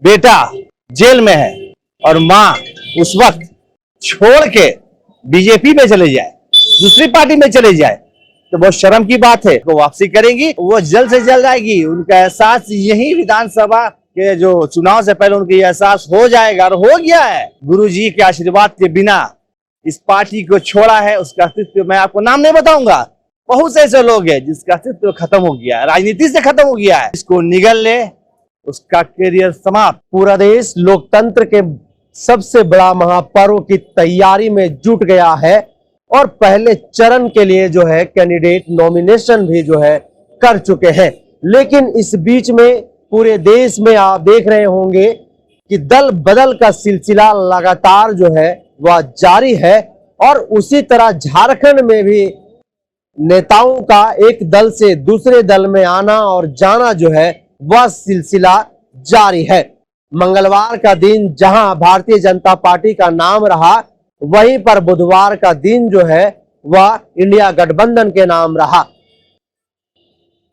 बेटा जेल में है और माँ उस वक्त छोड़ के बीजेपी में चले जाए, दूसरी पार्टी में चले जाए, तो बहुत शर्म की बात है। वो वापसी करेंगी, वो जल्द से जल्द आएगी। उनका एहसास यही विधानसभा के जो चुनाव से पहले उनका एहसास हो जाएगा और हो गया है। गुरुजी के आशीर्वाद के बिना इस पार्टी को छोड़ा है, उसका अस्तित्व मैं आपको नाम नहीं बताऊंगा। बहुत से ऐसे लोग हैं जिसका अस्तित्व खत्म हो गया है, राजनीति से खत्म हो गया है। इसको निगल ले, उसका करियर समाप्त। पूरा देश लोकतंत्र के सबसे बड़ा महापर्व की तैयारी में जुट गया है और पहले चरण के लिए जो है कैंडिडेट नॉमिनेशन भी जो है कर चुके हैं। लेकिन इस बीच में पूरे देश में आप देख रहे होंगे कि दल बदल का सिलसिला लगातार जो है वह जारी है और उसी तरह झारखंड में भी नेताओं का एक दल से दूसरे दल में आना और जाना जो है वह सिलसिला जारी है। मंगलवार का दिन जहां भारतीय जनता पार्टी का नाम रहा, वहीं पर बुधवार का दिन जो है वह इंडिया गठबंधन के नाम रहा।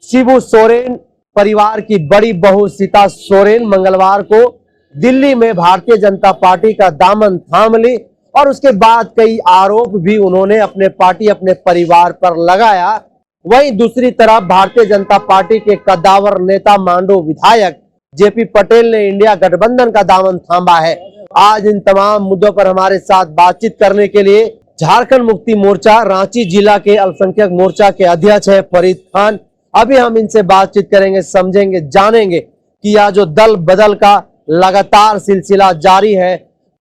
शिबू सोरेन परिवार की बड़ी बहू सीता सोरेन मंगलवार को दिल्ली में भारतीय जनता पार्टी का दामन थाम ली और उसके बाद कई आरोप भी उन्होंने अपने पार्टी अपने परिवार पर लगाया। वहीं दूसरी तरफ भारतीय जनता पार्टी के कद्दावर नेता मांडू विधायक जेपी पटेल ने इंडिया गठबंधन का दामन थामा है। आज इन तमाम मुद्दों पर हमारे साथ बातचीत करने के लिए झारखंड मुक्ति मोर्चा रांची जिला के अल्पसंख्यक मोर्चा के अध्यक्ष है फरीद खान। अभी हम इनसे बातचीत करेंगे, समझेंगे, जानेंगे कि यह जो दल बदल का लगातार सिलसिला जारी है,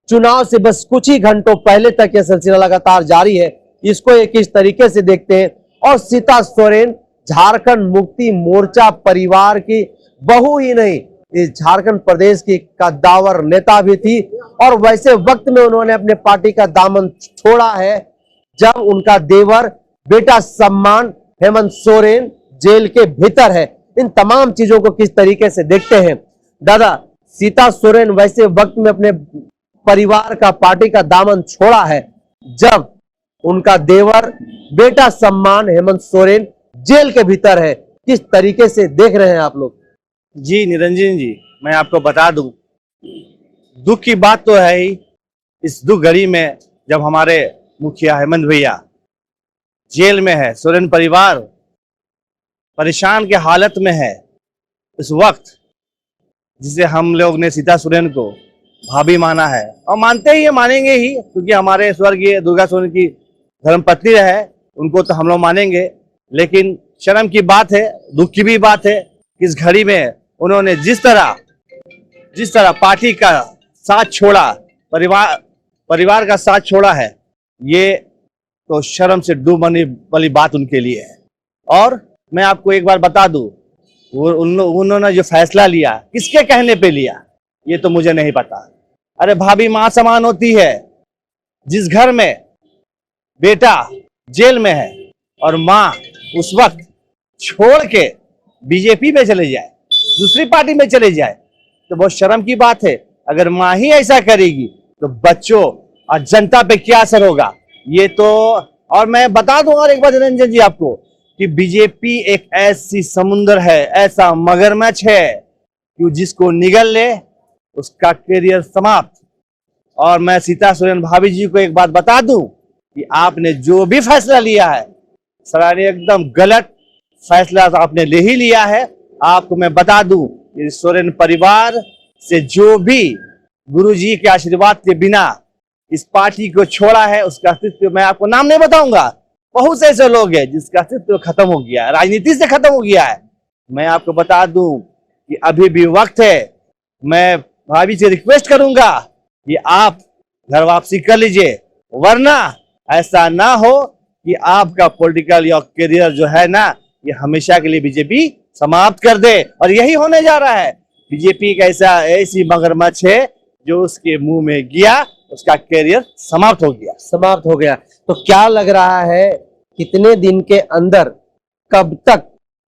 चुनाव से बस कुछ ही घंटों पहले तक यह सिलसिला लगातार जारी है, इसको एक किस तरीके से देखते हैं। और सीता सोरेन झारखंड मुक्ति मोर्चा परिवार की बहू ही नहीं, इस झारखंड प्रदेश की कद्दावर नेता भी थी और वैसे वक्त में उन्होंने अपने पार्टी का दामन छोड़ा है जब उनका देवर बेटा सम्मान हेमंत सोरेन जेल के भीतर है। इन तमाम चीजों को किस तरीके से देखते हैं दादा? सीता सोरेन वैसे वक्त में अपने परिवार का पार्टी का दामन छोड़ा है जब उनका देवर बेटा सम्मान हेमंत सोरेन जेल के भीतर है। किस तरीके से देख रहे हैं आप लोग? जी निरंजन जी, मैं आपको बता दूं, दुख की बात तो है ही। इस दुख घड़ी में जब हमारे मुखिया हेमंत भैया जेल में है, सोरेन परिवार परेशान के हालत में है, इस वक्त जिसे हम लोग ने सीता सोरेन को भाभी माना है और मानते ही मानेंगे ही, क्योंकि हमारे स्वर्गीय दुर्गा सोरेन की धर्मपत्नी है, उनको तो हम लोग मानेंगे। लेकिन शर्म की बात है, दुख की भी बात है, इस घड़ी में उन्होंने जिस तरह पार्टी का साथ छोड़ा, परिवार का साथ छोड़ा है, ये तो शर्म से डूबने वाली बात उनके लिए है। और मैं आपको एक बार बता दूं, उन्होंने जो फैसला लिया किसके कहने पे लिया ये तो मुझे नहीं पता। अरे भाभी मां समान होती है। जिस घर में बेटा जेल में है और मां उस वक्त छोड़ के बीजेपी में चले जाए, दूसरी पार्टी में चले जाए, तो बहुत शर्म की बात है। अगर मां ही ऐसा करेगी तो बच्चों और जनता पे क्या असर होगा ये तो। और मैं बता दूं और एक बार निरंजन जी आपको कि बीजेपी एक ऐसी समुद्र है, ऐसा मगरमच्छ है कि जिसको निगल ले उसका करियर समाप्त। और मैं सीता सोरेन भाभी जी को एक बात बता दूं कि आपने जो भी फैसला लिया है सराहनीय, एकदम गलत फैसला आपने ले ही लिया है। आपको मैं बता दूं कि सोरेन परिवार से जो भी गुरुजी के आशीर्वाद के बिना इस पार्टी को छोड़ा है, उसका अस्तित्व मैं आपको नाम नहीं बताऊंगा। बहुत से ऐसे लोग हैं जिसका अस्तित्व खत्म हो गया है, राजनीति से खत्म हो गया है। मैं आपको बता दूं कि अभी भी वक्त है। मैं भाभी से रिक्वेस्ट करूंगा कि आप घर वापसी कर लीजिए, वरना ऐसा ना हो कि आपका पॉलिटिकल या करियर जो है ना, ये हमेशा के लिए बीजेपी समाप्त कर दे। और यही होने जा रहा है। बीजेपी का ऐसी मगरमच्छ है जो उसके मुंह में गया, उसका करियर समाप्त हो गया। तो क्या लग रहा है कितने दिन के अंदर, कब तक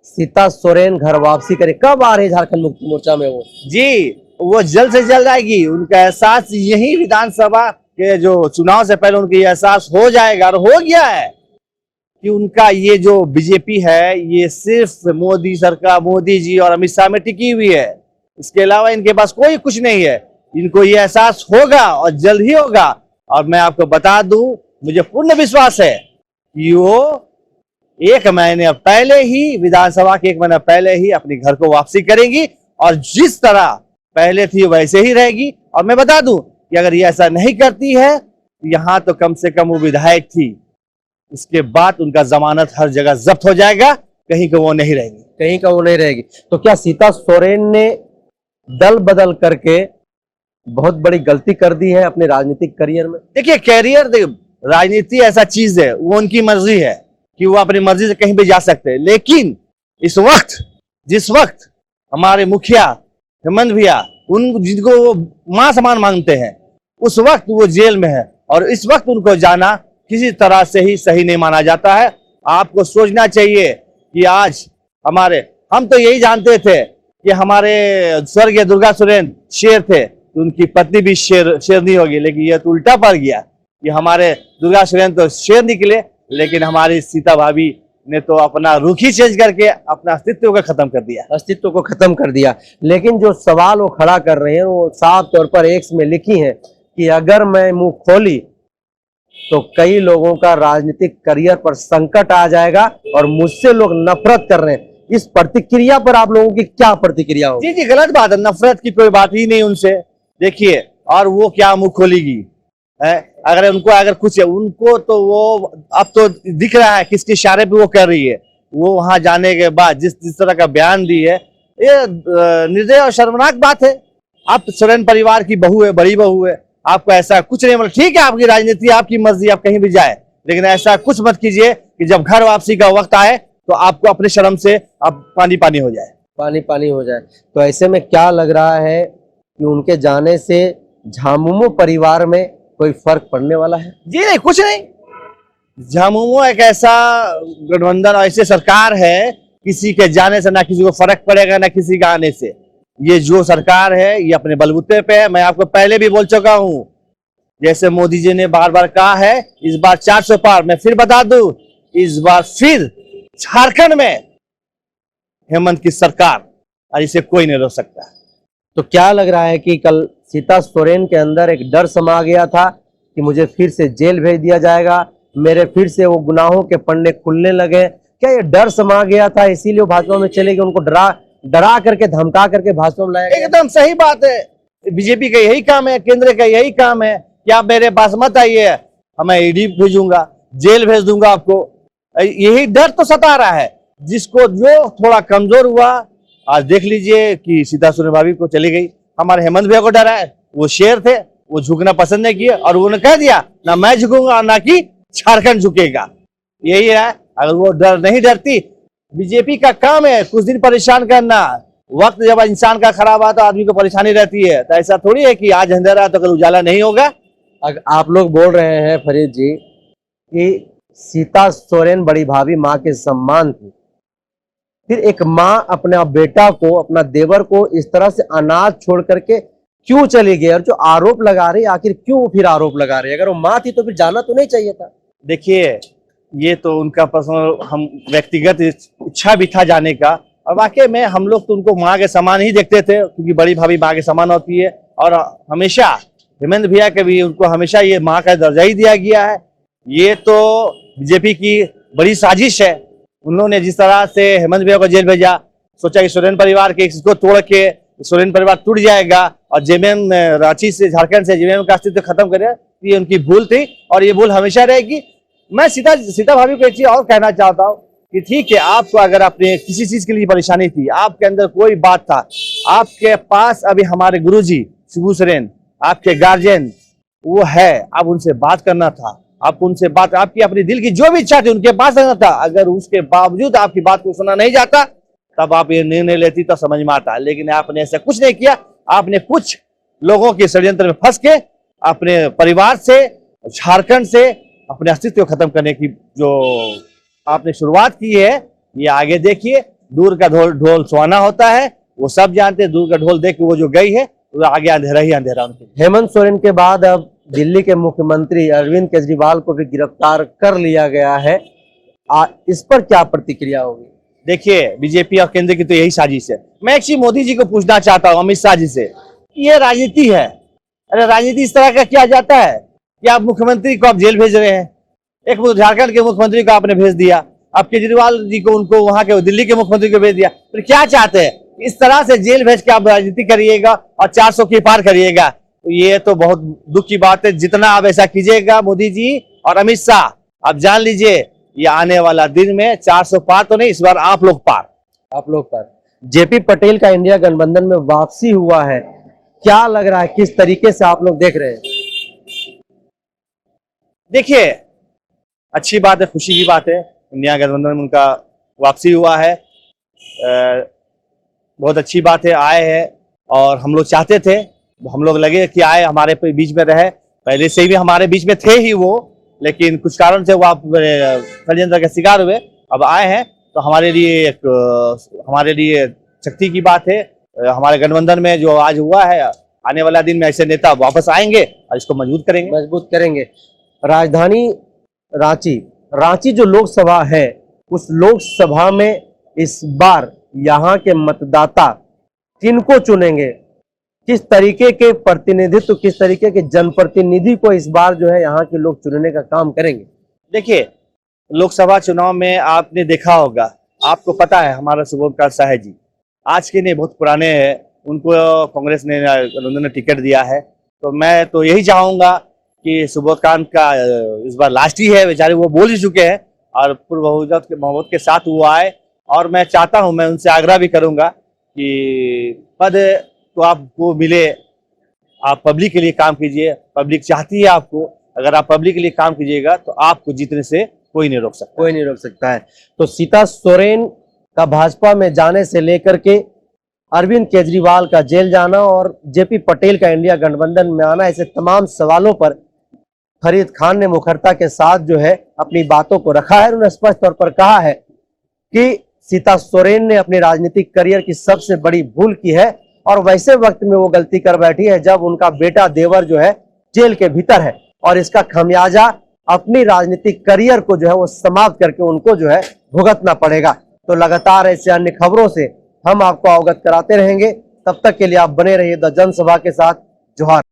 सीता सोरेन घर वापसी करे? कब आ रहे झारखंड मुक्ति मोर्चा में वो? जी, वो जल्द से जल्द आएगी। उनका एहसास यही विधानसभा के जो चुनाव से पहले उनका एहसास हो जाएगा और हो गया है कि उनका ये जो बीजेपी है ये सिर्फ मोदी सरकार, मोदी जी और अमित शाह में टिकी हुई है। इसके अलावा इनके पास कोई कुछ नहीं है। इनको ये एहसास होगा और जल्द ही होगा। और मैं आपको बता दूं, मुझे पूर्ण विश्वास है कि वो 1 महीने पहले ही, विधानसभा के 1 महीना पहले ही अपने घर को वापसी करेंगी और जिस तरह पहले थी वैसे ही रहेगी। और मैं बता दूं कि अगर ये ऐसा नहीं करती है, यहाँ तो कम से कम वो विधायक थी, इसके बाद उनका जमानत हर जगह जब्त हो जाएगा, कहीं का वो नहीं रहेगी। कहीं का वो नहीं रहेगी। तो क्या सीता सोरेन ने दल बदल करके बहुत बड़ी गलती कर दी है अपने राजनीतिक करियर में? देखिए, कैरियर, राजनीति ऐसा चीज है, वो उनकी मर्जी है कि वो अपनी मर्जी से कहीं भी जा सकते हैं। लेकिन इस वक्त, जिस वक्त हमारे मुखिया हेमंत भैया, उन जिनको वो मां समान मांगते हैं, उस वक्त वो जेल में है और इस वक्त उनको जाना किसी तरह से ही सही नहीं माना जाता है। आपको सोचना चाहिए कि आज हम तो यही जानते थे कि हमारे स्वर्गीय दुर्गा सोरेन शेर थे, तो उनकी पत्नी भी शेरनी होगी, लेकिन यह तो उल्टा पड़ गया कि हमारे दुर्गा सोरेन तो शेर निकले, लेकिन हमारी सीता भाभी ने तो अपना रुख ही चेंज करके अपना अस्तित्व को खत्म कर दिया। अस्तित्व को खत्म कर दिया। लेकिन जो सवाल वो खड़ा कर रहे हैं वो साफ तौर पर एक्स में लिखी है कि अगर मैं मुंह खोली तो कई लोगों का राजनीतिक करियर पर संकट आ जाएगा और मुझसे लोग नफरत कर रहे हैं। इस प्रतिक्रिया पर आप लोगों की क्या प्रतिक्रिया होगी? जी, गलत बात है, नफरत की कोई बात ही नहीं उनसे। देखिए, और वो क्या मुंह खोलेगी है? अगर कुछ है उनको, तो वो अब तो दिख रहा है किसके इशारे पे वो कर रही है। वो वहां जाने के बाद जिस तरह का बयान दी है, ये निर्दय और शर्मनाक बात है। आप सोरेन परिवार की बहू है, बड़ी बहू है, आपको ऐसा कुछ नहीं मतलब, ठीक है आपकी राजनीति, आपकी मर्जी, आप कहीं भी जाए, लेकिन ऐसा कुछ मत कीजिए कि जब घर वापसी का वक्त आए तो आपको अपने शर्म से आप पानी पानी हो जाए। पानी पानी हो जाए। तो ऐसे में क्या लग रहा है कि उनके जाने से झामुमो परिवार में कोई फर्क पड़ने वाला है? जी नहीं, कुछ नहीं। झामुमो एक ऐसा गठबंधन, ऐसी सरकार है, किसी के जाने से ना किसी को फर्क पड़ेगा ना किसी के आने से। ये जो सरकार है ये अपने बलबूते पे है। मैं आपको पहले भी बोल चुका हूं, जैसे मोदी जी ने बार बार कहा है इस बार 400 पार। मैं फिर बता दूं, इस बार फिर झारखंड में हेमंत की सरकार, और इसे कोई नहीं रोक सकता। तो क्या लग रहा है कि कल सीता सोरेन के अंदर एक डर समा गया था कि मुझे फिर से जेल भेज दिया जाएगा, मेरे फिर से वो गुनाहों के पन्ने खुलने लगे? क्या ये डर समा गया था इसीलिए वो भाजपा में चले गए, उनको डरा करके धमका करके भाजपा में लाया गया? एकदम सही बात है। बीजेपी का यही काम है, केंद्र का यही काम है कि आप मेरे पास मत आइए, मैं ईडी भेजूंगा, जेल भेज दूंगा आपको। यही डर तो सता रहा है। जिसको जो थोड़ा कमजोर हुआ, आज देख लीजिए कि सीता सोरेन भाभी को चली गई। हमारे हेमंत भैया को डरा है, वो शेर थे, वो झुकना पसंद नहीं किए और उन्होंने कह दिया ना मैं झुकूंगा ना कि झारखंड झुकेगा। यही है। अगर वो नहीं डरती, बीजेपी का काम है कुछ दिन परेशान करना। वक्त जब इंसान का खराब आता तो आदमी को परेशानी रहती है, तो ऐसा थोड़ी है कि आज अंधेरा तो कल उजाला नहीं होगा। आप लोग बोल रहे हैं फरीद जी कि सीता सोरेन बड़ी भाभी माँ के सम्मान थी, फिर एक माँ अपने बेटा को, अपना देवर को इस तरह से अनाथ छोड़ करके क्यों चली गई? और जो आरोप लगा रही, आखिर क्यों फिर आरोप लगा रही? अगर वो माँ थी तो फिर जाना तो नहीं चाहिए था। देखिए, ये तो उनका पर्सनल, हम व्यक्तिगत इच्छा भी था जाने का, और वाकई में हम लोग तो उनको माँ के समान ही देखते थे, क्योंकि बड़ी भाभी माँ के समान होती है। और हमेशा हेमंत भैया के भी उनको हमेशा ये माँ का दर्जा ही दिया गया है। ये तो बीजेपी की बड़ी साजिश है। उन्होंने जिस तरह से हेमंत भैया को जेल भेजा, सोचा कि सोरेन परिवार के इसको तोड़ के सोरेन परिवार टूट जाएगा और जेएमएम रांची से, झारखंड से जेएमएम का अस्तित्व खत्म करे। ये उनकी भूल थी और ये भूल हमेशा रहेगी। मैं सीता भाभी को एक चीज और कहना चाहता हूँ कि ठीक है, आपको अगर अपने किसी चीज के लिए परेशानी थी, आपके अंदर कोई बात था, आपके पास अभी हमारे गुरुजी शिबू सोरेन, आपके गार्जियन वो है, आप उनसे बात करना था। आप उनसे बात, आपकी अपनी दिल की जो भी इच्छा थी उनके पास रहना था। अगर उसके बावजूद आपकी बात को सुना नहीं जाता, तब आप ये निर्णय लेती तो समझ में आता। लेकिन आपने ऐसा कुछ नहीं किया। आपने कुछ लोगों के षड्यंत्र में फंस के अपने परिवार से, झारखंड से अपने अस्तित्व को खत्म करने की जो आपने शुरुआत की है, ये आगे देखिए। दूर का ढोल सुहाना होता है, वो सब जानते हैं। दूर का ढोल देख के वो जो गई है, तो आगे अंधेरा ही अंधेरा उनके। हेमंत सोरेन के बाद अब दिल्ली के मुख्यमंत्री अरविंद केजरीवाल को भी गिरफ्तार कर लिया गया है। इस पर क्या प्रतिक्रिया होगी? देखिए, बीजेपी और केंद्र की तो यही साजिश है। मैं एक चीज मोदी जी को पूछना चाहता हूँ, अमित शाह जी से, ये राजनीति है। अरे राजनीति इस तरह का किया जाता है कि आप मुख्यमंत्री को आप जेल भेज रहे हैं। एक झारखंड के मुख्यमंत्री को आपने भेज दिया, अब केजरीवाल जी को उनको वहां के दिल्ली के मुख्यमंत्री को भेज दिया। फिर क्या चाहते हैं? इस तरह से जेल भेज के आप राजनीति करिएगा और 400 की पार करिएगा, तो ये तो बहुत दुख की बात है। जितना आप ऐसा कीजिएगा मोदी जी और अमित शाह, आप जान लीजिए ये आने वाला दिन में 400 पार तो नहीं, इस बार आप लोग पार। आप लोग पर जेपी पटेल का इंडिया गठबंधन में वापसी हुआ है, क्या लग रहा है, किस तरीके से आप लोग देख रहे हैं? देखिए, अच्छी बात है, खुशी की बात है। इंडिया गठबंधन में उनका वापसी हुआ है, बहुत अच्छी बात है, आए हैं। और हम लोग चाहते थे, हम लोग लगे कि आए, हमारे बीच में रहे, पहले से भी हमारे बीच में थे ही वो, लेकिन कुछ कारण से वो आप षड्यंत्र के शिकार हुए। अब आए हैं तो हमारे लिए शक्ति की बात है। हमारे गठबंधन में जो आज हुआ है, आने वाला दिन में ऐसे नेता वापस आएंगे और इसको मजबूत करेंगे। राजधानी रांची जो लोकसभा है, उस लोकसभा में इस बार यहाँ के मतदाता किनको चुनेंगे? किस तरीके के प्रतिनिधित्व, किस तरीके के जनप्रतिनिधि को इस बार जो है यहाँ के लोग चुनने का काम करेंगे? देखिए, लोकसभा चुनाव में आपने देखा होगा, आपको पता है, हमारा सुबोधकांत साहू जी आज के नहीं, बहुत पुराने हैं, उनको कांग्रेस ने गठबंधन ने टिकट दिया है। तो मैं तो यही चाहूंगा कि सुबोधकांत का इस बार लास्ट ही है, बेचारे वो बोल ही चुके हैं और पूर्व मोहब्बत के साथ वो आए। और मैं चाहता हूं, मैं उनसे आग्रह भी करूंगा कि पद तो आपको मिले, आप पब्लिक के लिए काम कीजिए, पब्लिक चाहती है आपको। अगर आप पब्लिक के लिए काम कीजिएगा तो आपको जीतने से कोई नहीं रोक सकता है। तो सीता सोरेन का भाजपा में जाने से लेकर के अरविंद केजरीवाल का जेल जाना और जेपी पटेल का इंडिया गठबंधन में आना, ऐसे तमाम सवालों पर फरीद खान ने मुखरता के साथ जो है अपनी बातों को रखा है। उन्होंने स्पष्ट तौर पर कहा है कि सीता सोरेन ने अपने राजनीतिक करियर की सबसे बड़ी भूल की है और वैसे वक्त में वो गलती कर बैठी है जब उनका बेटा देवर जो है जेल के भीतर है, और इसका खमियाजा अपनी राजनीतिक करियर को जो है वो समाप्त करके उनको जो है भुगतना पड़ेगा। तो लगातार ऐसे अन्य खबरों से हम आपको अवगत कराते रहेंगे। तब तक के लिए आप बने रहिए द जनसभा के साथ। जोहार।